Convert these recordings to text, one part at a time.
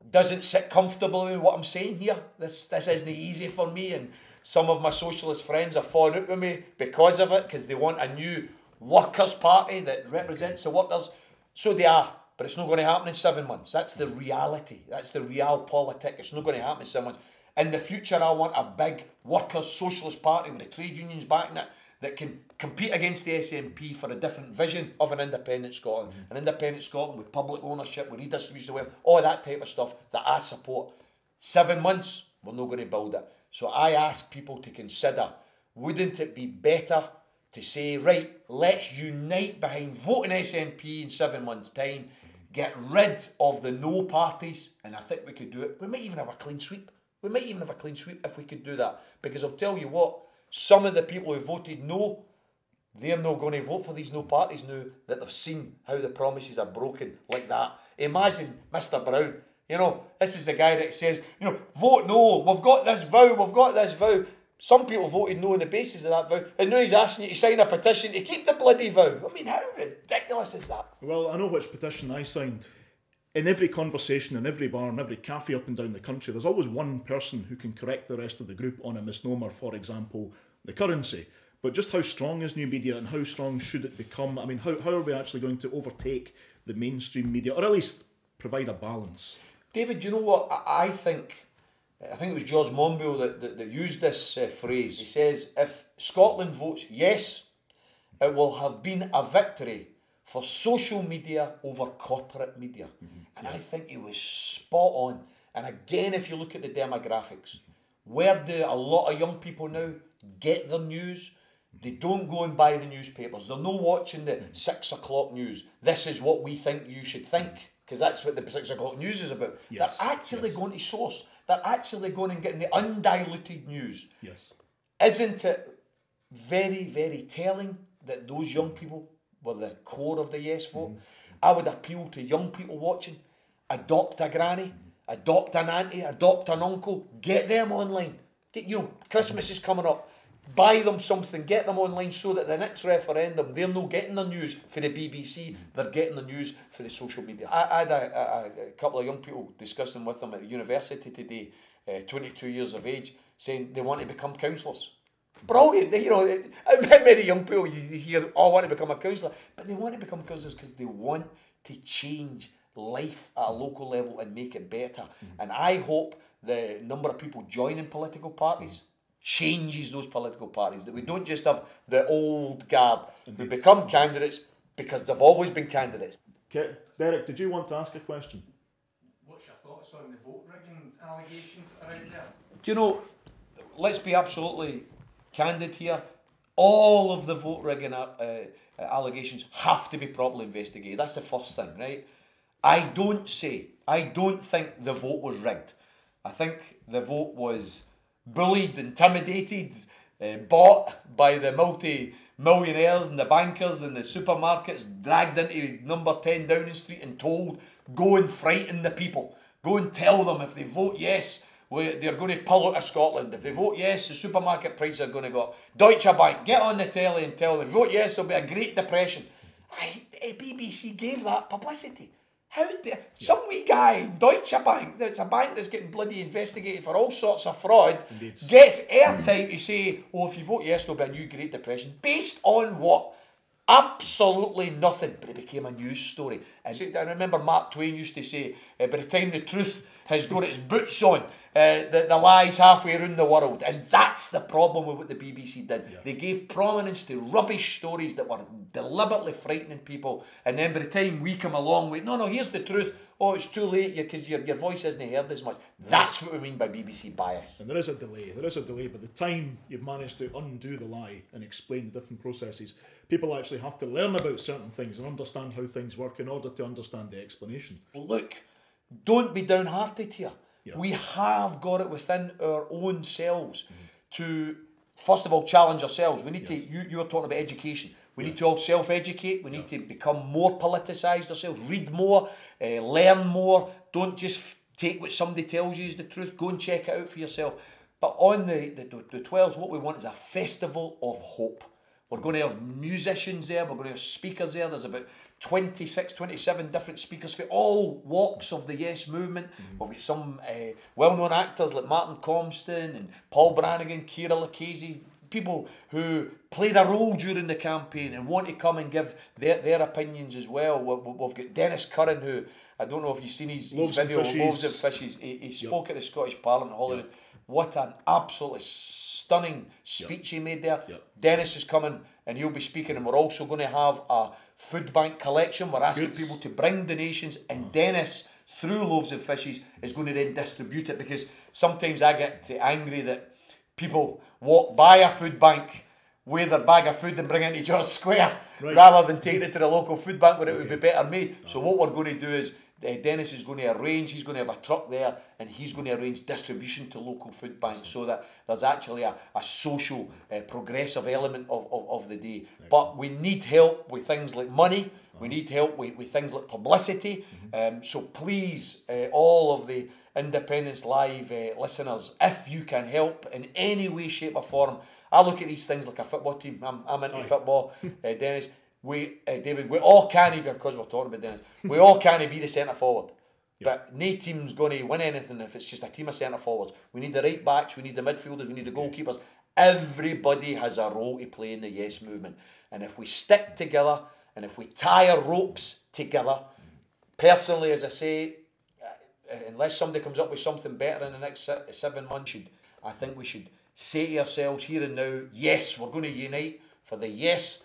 doesn't sit comfortably with what I'm saying here. This isn't easy for me, and some of my socialist friends are falling out with me because of it, because they want a new workers' party that represents the workers. So they are, but it's not going to happen in 7 months. That's the reality. That's the realpolitik. It's not going to happen in 7 months. In the future, I want a big workers' socialist party with the trade unions backing it that can compete against the SNP for a different vision of an independent Scotland. An independent Scotland with public ownership, with redistribution of wealth, all that type of stuff that I support. 7 months, we're not going to build it. So I ask people to consider, wouldn't it be better to say, right, let's unite behind voting SNP in 7 months' time, get rid of the no parties, and I think we could do it. We might even have a clean sweep. We might even have a clean sweep if we could do that. Because I'll tell you what, some of the people who voted no, they're not going to vote for these no parties now that they've seen how the promises are broken like that. Imagine Mr. Brown. You know, this is the guy that says, you know, vote no, we've got this vow, we've got this vow. Some people voted no on the basis of that vow, and now he's asking you to sign a petition to keep the bloody vow. I mean, how ridiculous is that? Well, I know which petition I signed. In every conversation, in every bar, in every cafe up and down the country, there's always one person who can correct the rest of the group on a misnomer, for example, the currency. But just how strong is new media and how strong should it become? I mean, how are we actually going to overtake the mainstream media, or at least provide a balance? David, you know what? I think it was George Monbiot that used this phrase. He says, if Scotland votes yes, it will have been a victory for social media over corporate media. And I think he was spot on. And again, if you look at the demographics, where do a lot of young people now get their news? They don't go and buy the newspapers. They're not watching the 6 o'clock news. This is what we think you should think, because that's what the 6 o'clock news is about. Yes. They're actually going to source. They're actually going and getting the undiluted news. Yes. Isn't it very, very telling that those young people were the core of the yes vote? I would appeal to young people watching, adopt a granny, adopt an auntie, adopt an uncle, get them online. Christmas is coming up. Buy them something, get them online so that the next referendum, they're not getting the news for the BBC, they're getting the news for the social media. I had a couple of young people discussing with them at the university today, 22 years of age, saying they want to become counsellors. Brilliant. How many young people you hear, I want to become a counsellor, but they want to become counsellors because they want to change life at a local level and make it better. And I hope the number of people joining political parties changes those political parties, that we don't just have the old guard who become candidates because they've always been candidates. Okay. Derek, did you want to ask a question? What's your thoughts on the vote rigging allegations that are out there? Do you know, let's be absolutely candid here, all of the vote rigging allegations have to be properly investigated. That's the first thing, right? I don't think the vote was rigged. I think the vote was bullied, intimidated, bought by the multi-millionaires and the bankers and the supermarkets, dragged into number 10 Downing Street and told, go and frighten the people. Go and tell them if they vote yes, they're going to pull out of Scotland. If they vote yes, the supermarket prices are going to go up. Deutsche Bank, get on the telly and tell them, if they vote yes, there'll be a Great Depression. BBC gave that publicity. Some wee guy in Deutsche Bank, that's a bank that's getting bloody investigated for all sorts of fraud, gets airtime to say, if you vote yes, there'll be a new Great Depression. Based on what? Absolutely nothing. But it became a news story. And I remember Mark Twain used to say, by the time the truth has got its boots on, the lies halfway around the world. And that's the problem with what the BBC did. Yeah. They gave prominence to rubbish stories that were deliberately frightening people. And then by the time we come along with, no, here's the truth. Oh, it's too late because your voice isn't heard as much. That's what we mean by BBC bias. And there is a delay. By the time you've managed to undo the lie and explain the different processes, people actually have to learn about certain things and understand how things work in order to understand the explanation. Look, don't be downhearted here. Yeah. We have got it within our own selves to, first of all, challenge ourselves. We need to, you were talking about education. We need to all self-educate. We need to become more politicised ourselves, read more, learn more. Don't just take what somebody tells you is the truth. Go and check it out for yourself. But on the 12th, what we want is a festival of hope. We're going to have musicians there. We're going to have speakers there. There's about 26, 27 different speakers for all walks of the Yes movement. We've got some well-known actors like Martin Compston and Paul Brannigan, Ciara Lucchese, people who played a role during the campaign and want to come and give their opinions as well. We've got Dennis Curran, who, I don't know if you've seen his video, Loaves and Fishes. He spoke at the Scottish Parliament in Holyrood. What an absolutely stunning speech he made there. Dennis is coming and he'll be speaking, and we're also going to have a food bank collection. We're asking people to bring donations, and Dennis, through Loaves and Fishes, is going to then distribute it, because sometimes I get angry that people walk by a food bank, weigh their bag of food and bring it into George Square, rather than taking it to the local food bank where it would be better made. So what we're going to do is, Dennis is going to arrange, he's going to have a truck there, and he's going to arrange distribution to local food banks, so that there's actually a social, progressive element of the day. But we need help with things like money, we need help with things like publicity. So please, all of the Independence Live listeners, if you can help in any way, shape or form. I look at these things like a football team. I'm into football. Dennis, David, we all can't, even because we're talking about Dennis, we all can't be the centre forward. But no team's going to win anything if it's just a team of centre forwards. We need the right backs, we need the midfielders, we need the goalkeepers. Everybody has a role to play in the Yes movement. And if we stick together, and if we tie our ropes together, personally, as I say, unless somebody comes up with something better in the next 7 months, I think we should say to ourselves here and now, yes, we're going to unite for the Yes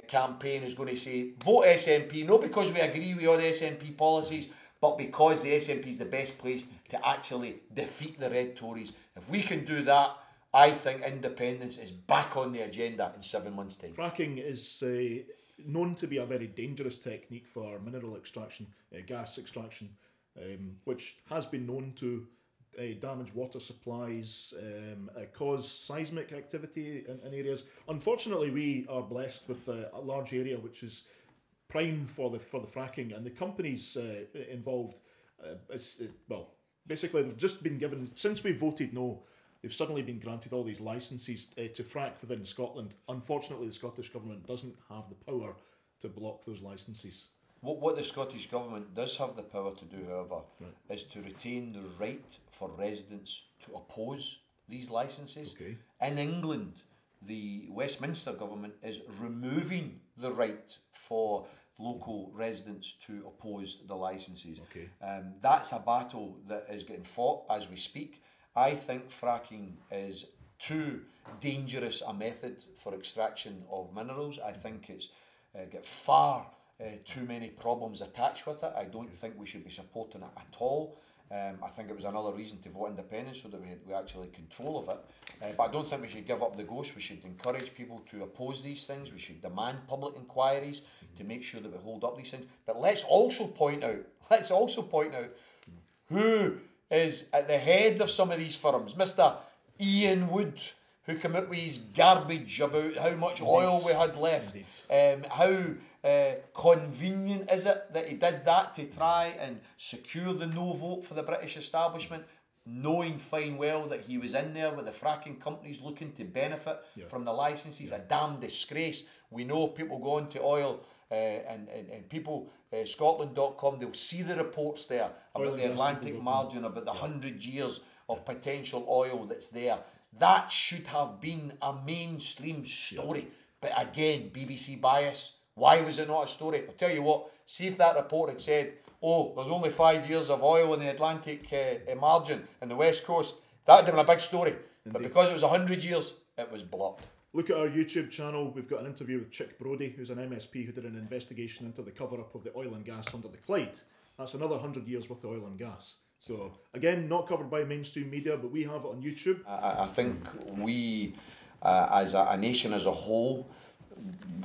campaign is going to say, vote SNP, not because we agree with all the SNP policies, but because the SNP is the best place to actually defeat the Red Tories. If we can do that, I think independence is back on the agenda in 7 months' time. Fracking is known to be a very dangerous technique for mineral extraction, gas extraction, which has been known to damage water supplies, cause seismic activity in areas. Unfortunately, we are blessed with a large area which is prime for the fracking, and the companies involved, basically they've just been given, since we voted no, they've suddenly been granted all these licences to frack within Scotland. Unfortunately, the Scottish Government doesn't have the power to block those licences. What the Scottish Government does have the power to do, however, is to retain the right for residents to oppose these licences. In England, the Westminster Government is removing the right for local residents to oppose the licences. That's a battle that is getting fought as we speak. I think fracking is too dangerous a method for extraction of minerals. I think it's got far too many problems attached with it. I don't think we should be supporting it at all. I think it was another reason to vote independence, so that we actually control of it. But I don't think we should give up the ghost. We should encourage people to oppose these things. We should demand public inquiries to make sure that we hold up these things. But let's also point out who is at the head of some of these firms. Mr. Ian Wood, who came out with his garbage about how much oil we had left. How convenient is it that he did that to try and secure the no vote for the British establishment, knowing fine well that he was in there with the fracking companies looking to benefit from the licences. A damn disgrace. We know people go on to oil and people, Scotland.com, they'll see the reports there about the Atlantic margin, about the 100 years of potential oil that's there. That should have been a mainstream story. But again, BBC bias. Why was it not a story? I'll tell you what, see if that report had said, oh, there's only 5 years of oil in the Atlantic margin in the West Coast, that would have been a big story. Indeed. But because it was 100 years, it was blocked. Look at our YouTube channel. We've got an interview with Chick Brodie, who's an MSP who did an investigation into the cover-up of the oil and gas under the Clyde. That's another 100 years worth of oil and gas. So, again, not covered by mainstream media, but we have it on YouTube. I think we, as a nation as a whole,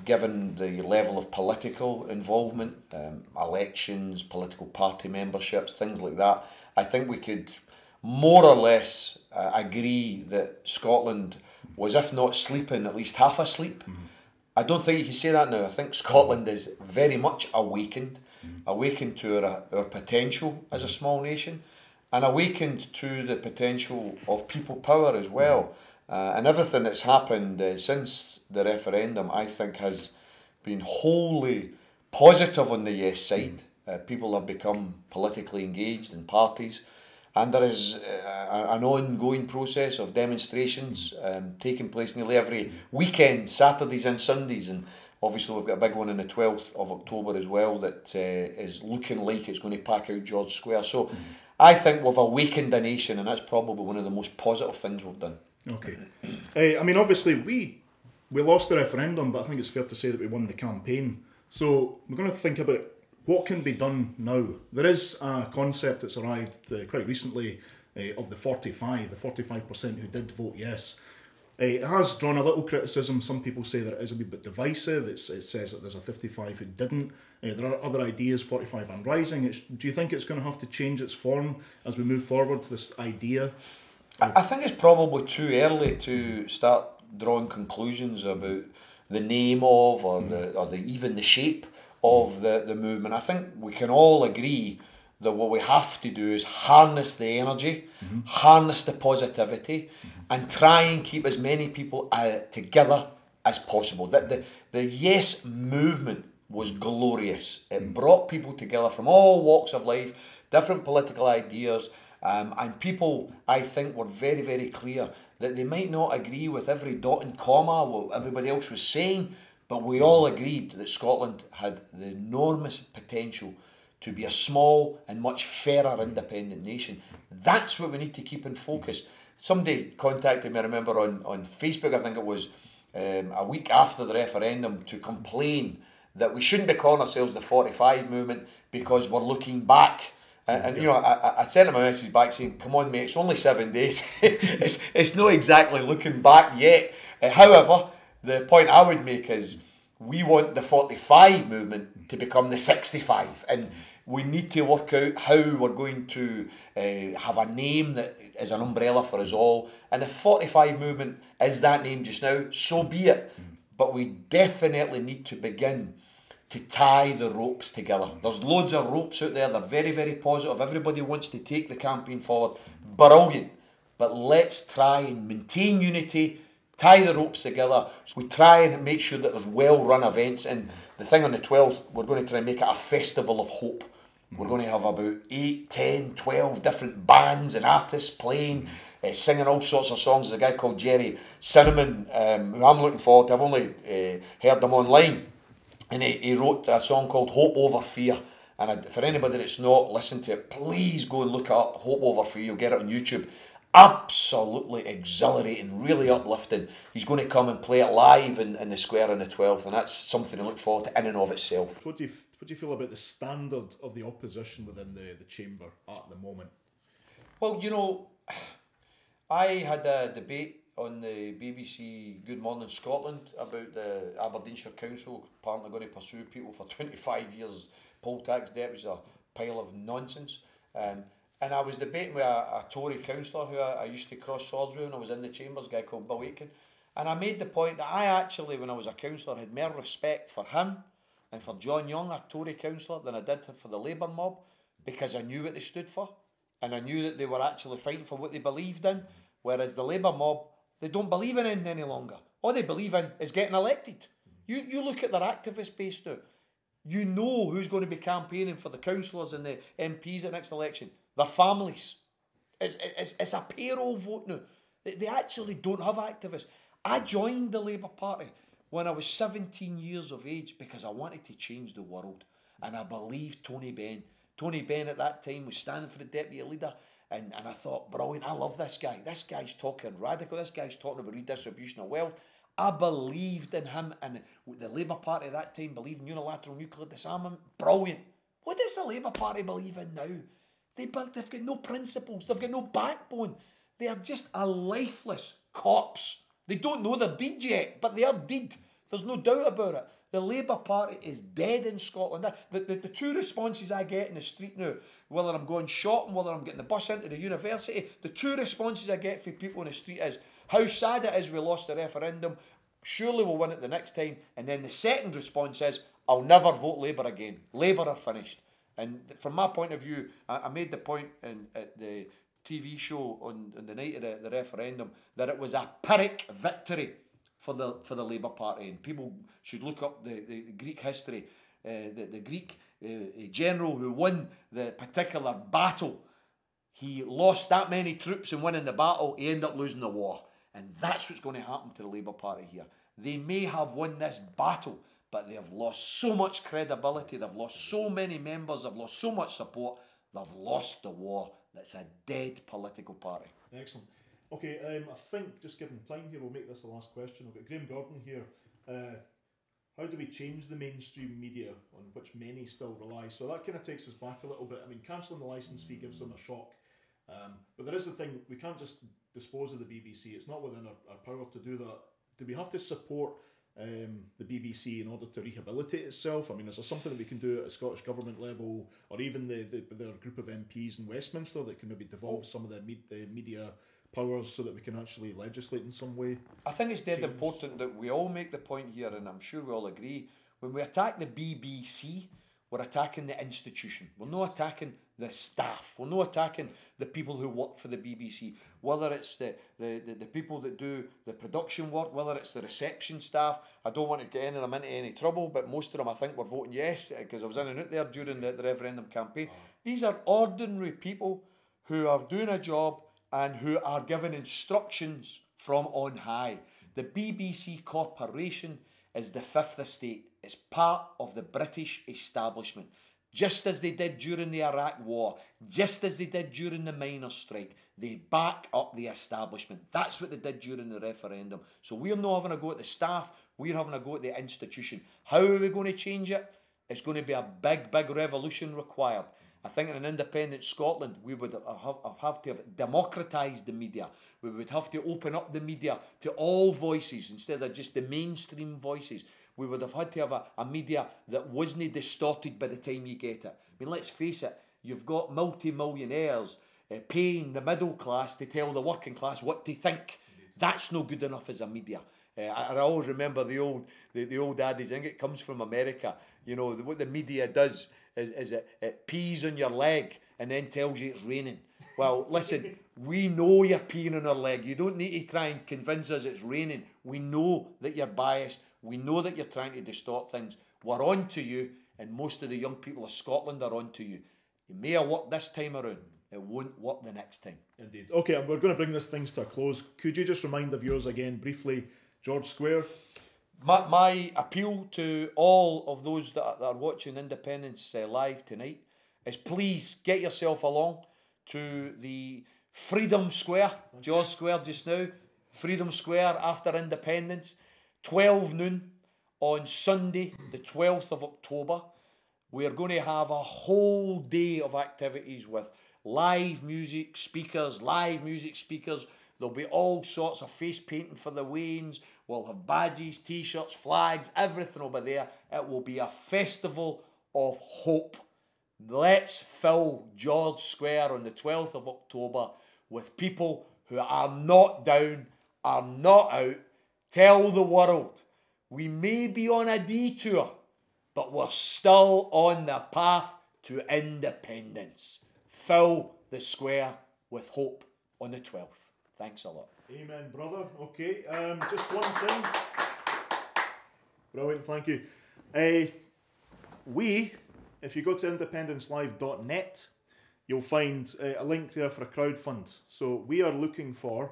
given the level of political involvement, elections, political party memberships, things like that, I think we could more or less agree that Scotland was, if not sleeping, at least half asleep. I don't think you can say that now. I think Scotland is very much awakened to our potential as a small nation, and awakened to the potential of people power as well. And everything that's happened since the referendum, I think, has been wholly positive on the yes side. People have become politically engaged in parties, and there is an ongoing process of demonstrations taking place nearly every weekend, Saturdays and Sundays, and obviously we've got a big one on the 12th of October as well that is looking like it's going to pack out George Square. So I think we've awakened a nation, and that's probably one of the most positive things we've done. Okay. I mean, obviously, we lost the referendum, but I think it's fair to say that we won the campaign. So we're going to think about what can be done now. There is a concept that's arrived quite recently of the 45% who did vote yes. It has drawn a little criticism. Some people say that it is a wee bit divisive. It says that there's a 55 who didn't. There are other ideas, 45 and rising. Do you think it's going to have to change its form as we move forward to this idea? I think it's probably too early to start drawing conclusions about the name of or even the shape of the movement. I think we can all agree that what we have to do is harness the energy, harness the positivity, and try and keep as many people together as possible. The yes movement was glorious. It brought people together from all walks of life, different political ideas, and people, I think, were very, very clear that they might not agree with every dot and comma what everybody else was saying, but we all agreed that Scotland had the enormous potential to be a small and much fairer independent nation. That's what we need to keep in focus. Somebody contacted me, I remember, on Facebook, I think it was, a week after the referendum, to complain that we shouldn't be calling ourselves the 45 movement because we're looking back. And you know, I sent him a message back saying, come on mate, it's only 7 days. it's not exactly looking back yet. However, the point I would make is we want the 45 movement to become the 65. And we need to work out how we're going to have a name that is an umbrella for us all. And the 45 movement is that name just now, so be it. But we definitely need to begin to tie the ropes together. There's loads of ropes out there. They're very, very positive. Everybody wants to take the campaign forward. Brilliant. But let's try and maintain unity, tie the ropes together. So we try and make sure that there's well-run events. And the thing on the 12th, we're going to try and make it a festival of hope. We're going to have about 8, 10, 12 different bands and artists playing, singing all sorts of songs. There's a guy called Jerry Cinnamon, who I'm looking forward to. I've only heard him online. And he wrote a song called Hope Over Fear. And for anybody that's not listened to it, please go and look it up, Hope Over Fear. You'll get it on YouTube. Absolutely exhilarating, really uplifting. He's going to come and play it live in the square on the 12th, and that's something to look forward to in and of itself. What do you feel about the standard of the opposition within the chamber at the moment? Well, you know, I had a debate on the BBC Good Morning Scotland about the Aberdeenshire Council apparently going to pursue people for 25 years poll tax debt, which is a pile of nonsense. And I was debating with a Tory councillor who I used to cross swords with when I was in the chambers, a guy called Bill Aitken. And I made the point that I actually, when I was a councillor, had more respect for him and for John Young, a Tory councillor, than I did for the Labour mob, because I knew what they stood for and I knew that they were actually fighting for what they believed in, whereas the Labour mob, they don't believe in anything any longer. All they believe in is getting elected. You look at their activist base now. You know who's going to be campaigning for the councillors and the MPs at next election. Their families. It's a payroll vote now. They actually don't have activists. I joined the Labour Party when I was 17 years of age because I wanted to change the world. And I believed Tony Benn. Tony Benn at that time was standing for the deputy leader. And I thought, brilliant, I love this guy. This guy's talking radical. This guy's talking about redistribution of wealth. I believed in him, and the Labour Party at that time believed in unilateral nuclear disarmament. Brilliant. What does the Labour Party believe in now? They've got no principles. They've got no backbone. They are just a lifeless corpse. They don't know their deed yet, but they are deed. There's no doubt about it. The Labour Party is dead in Scotland. The two responses I get in the street now, whether I'm going shopping, whether I'm getting the bus into the university, the two responses I get from people in the street is how sad it is we lost the referendum, surely we'll win it the next time, and then the second response is, I'll never vote Labour again. Labour are finished. And from my point of view, I made the point at the TV show on the night of the referendum that it was a Pyrrhic victory for the Labour Party, and people should look up the Greek history. The Greek general who won the particular battle, he lost that many troops in winning the battle, he ended up losing the war. And that's what's going to happen to the Labour Party here. They may have won this battle, but they have lost so much credibility, they've lost so many members, they've lost so much support, they've lost the war. That's a dead political party. Excellent. Okay, I think, just given time here, we'll make this the last question. We've got Graham Gordon here. How do we change the mainstream media on which many still rely? So that kind of takes us back a little bit. I mean, cancelling the licence fee gives them a shock. But there is the thing, we can't just dispose of the BBC. It's not within our power to do that. Do we have to support the BBC in order to rehabilitate itself? I mean, is there something that we can do at a Scottish Government level, or even their group of MPs in Westminster that can maybe devolve some of the media powers so that we can actually legislate in some way? I think it's dead important that we all make the point here, and I'm sure we all agree, when we attack the BBC, we're attacking the institution. We're not attacking the staff. We're not attacking the people who work for the BBC. Whether it's the people that do the production work, whether it's the reception staff. I don't want to get any of them into any trouble, but most of them I think were voting yes, because I was in and out there during the referendum campaign. These are ordinary people who are doing a job and who are given instructions from on high. The BBC Corporation is the fifth estate. It's part of the British establishment. Just as they did during the Iraq War, just as they did during the miners' strike, they back up the establishment. That's what they did during the referendum. So we're not having a go at the staff, we're having a go at the institution. How are we going to change it? It's going to be a big, big revolution required. I think in an independent Scotland, we would have to have democratised the media. We would have to open up the media to all voices instead of just the mainstream voices. We would have had to have a media that wasn't distorted by the time you get it. I mean, let's face it, you've got multi-millionaires paying the middle class to tell the working class what to think. That's no good enough as a media. I always remember the old adage, I think it comes from America, you know, what the media does is it pees on your leg and then tells you it's raining. Well, listen, we know you're peeing on our leg. You don't need to try and convince us it's raining. We know that you're biased. We know that you're trying to distort things. We're on to you, and most of the young people of Scotland are on to you. It may have worked this time around. It won't work the next time. Indeed. Okay, and we're going to bring this things to a close. Could you just remind the viewers again, briefly, George Square? My appeal to all of those that are watching Independence Live tonight is please get yourself along to the Freedom Square, George Square just now, Freedom Square after Independence, 12 noon on Sunday, the 12th of October. We're going to have a whole day of activities with live music speakers. There'll be all sorts of face painting for the Waynes. We'll have badges, t-shirts, flags, everything will be there. It will be a festival of hope. Let's fill George Square on the 12th of October with people who are not down, are not out. Tell the world, we may be on a detour, but we're still on the path to independence. Fill the square with hope on the 12th. Thanks a lot. Amen, brother. Okay, just one thing. Brilliant, thank you. If you go to independencelive.net, you'll find a link there for a crowdfund. So we are looking for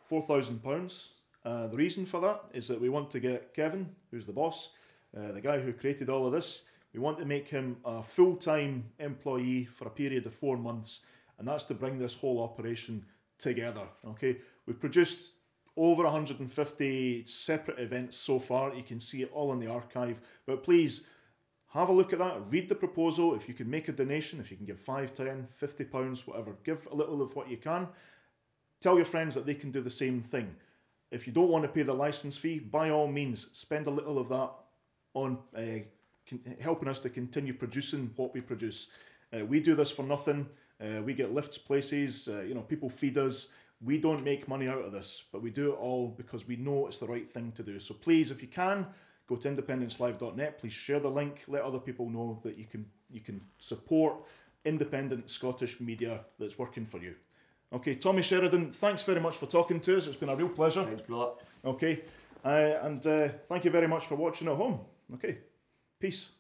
£4,000. The reason for that is that we want to get Kevin, who's the boss, the guy who created all of this, we want to make him a full-time employee for a period of 4 months, and that's to bring this whole operation together. Okay, we've produced over 150 separate events so far. You can see it all in the archive, but please have a look at that, read the proposal. If you can make a donation, if you can give £5, £10, £50, whatever, give a little of what you can. Tell your friends that they can do the same thing. If you don't want to pay the licence fee, by all means, spend a little of that on helping us to continue producing what we produce. We do this for nothing. We get lifts places, people feed us. We don't make money out of this, but we do it all because we know it's the right thing to do. So please, if you can, go to independencelive.net. Please share the link. Let other people know that you can support independent Scottish media that's working for you. Okay, Tommy Sheridan, thanks very much for talking to us. It's been a real pleasure. Thanks, brother. Okay, and thank you very much for watching at home. Okay, peace.